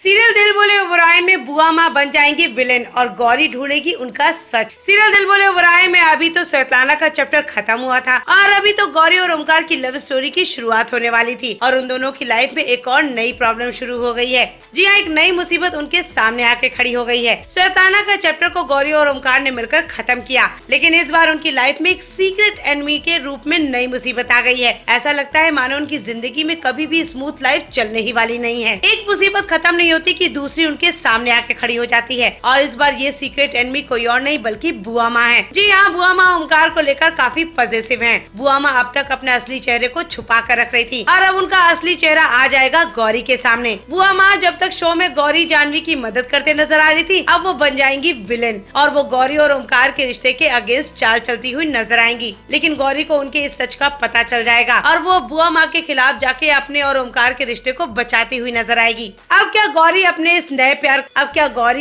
Serial दिल बोले ओबराय में बुआ माँ बन जाएंगी विलेन और गौरी ढूंढेगी उनका सच। सीरियल दिल बोले ओबराय में अभी तो स्वेताना का चैप्टर खत्म हुआ था और अभी तो गौरी और ओमकार की लव स्टोरी की शुरुआत होने वाली थी और उन दोनों की लाइफ में एक और नई प्रॉब्लम शुरू हो गई है। जी हाँ, एक नई मुसीबत उनके सामने आके खड़ी हो गई है। स्वेताना का चैप्टर को गौरी और ओमकार ने मिलकर खत्म किया, लेकिन इस बार उनकी लाइफ में एक सीक्रेट एनिमी के रूप में नई मुसीबत आ गई है। ऐसा लगता है मानो उनकी जिंदगी में कभी भी स्मूथ लाइफ चलने ही वाली नहीं है। एक मुसीबत खत्म नहीं होती कि दूसरी उनके सामने आके खड़ी हो जाती है और इस बार ये सीक्रेट एनिमी कोई और नहीं बल्कि बुआ माँ है। जी हाँ, बुआ माँ ओमकार को लेकर काफी पॉजिटिव हैं। बुआ माँ अब तक अपने असली चेहरे को छुपा कर रख रही थी और अब उनका असली चेहरा आ जाएगा गौरी के सामने। बुआ माँ जब तक शो में गौरी जानवी की मदद करते नजर आ रही थी, अब वो बन जाएंगी विलेन और वो गौरी और ओमकार के रिश्ते के अगेंस्ट चाल चलती हुई नजर आएंगी। लेकिन गौरी को उनके इस सच का पता चल जाएगा और वो बुआ माँ के खिलाफ जाके अपने और ओमकार के रिश्ते को बचाती हुई नजर आएगी। अब क्या गौरी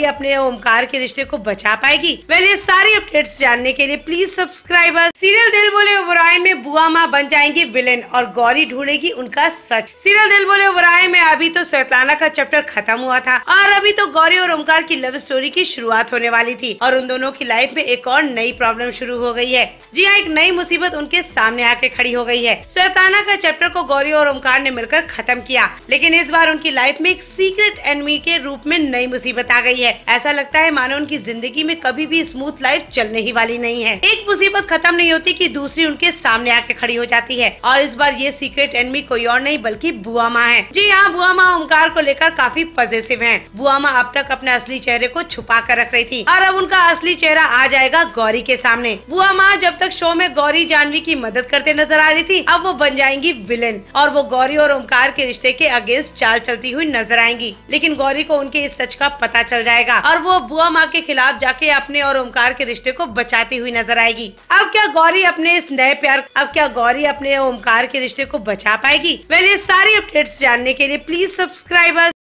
अपने ओमकार के रिश्ते को बचा पाएगी? ये सारी अपडेट्स जानने के लिए प्लीज सब्सक्राइब अस। सीरियल दिल बोले ओबराय में बुआ माँ बन जाएंगी विलेन और गौरी ढूंढेगी उनका सच। सीरियल दिल बोले ओबराय में अभी तो स्वेताना का चैप्टर खत्म हुआ था और अभी तो गौरी और ओमकार की लव स्टोरी की शुरुआत होने वाली थी और उन दोनों की लाइफ में एक और नई प्रॉब्लम शुरू हो गई है। जी हाँ, एक नई मुसीबत उनके सामने आके खड़ी हो गई है। स्वेताना का चैप्टर को गौरी और ओमकार ने मिलकर खत्म किया, लेकिन इस बार उनकी लाइफ में एक सीक्रेट एनिमी के रूप में नई मुसीबत आ गई है। ऐसा लगता है मानो उनकी जिंदगी में कभी भी स्मूथ लाइफ चलने ही वाली नहीं है। एक मुसीबत खत्म नहीं होती कि दूसरी उनके सामने आके खड़ी हो जाती है और इस बार ये सीक्रेट एनिमी कोई और नहीं बल्कि बुआ माँ है। जी हाँ, बुआ माँ ओमकार को लेकर काफी पॉजिटिव हैं। बुआ माँ अब तक अपने असली चेहरे को छुपा कर रख रही थी और अब उनका असली चेहरा आ जाएगा गौरी के सामने। बुआ माँ जब तक शो में गौरी जानवी की मदद करते नजर आ रही थी, अब वो बन जाएंगी विलेन और वो गौरी और ओमकार के रिश्ते के अगेंस्ट चाल चलती हुई नजर आएंगी। लेकिन गौरी को उनके इस सच का पता चल जाएगा और वो बुआ माँ के खिलाफ जाके अपने और ओमकार के रिश्ते को बचाती हुई नजर आएगी। अब क्या गौरी अपने ओमकार के रिश्ते को बचा पाएगी? ये सारी अपडेट्स जानने के लिए प्लीज सब्सक्राइब अस।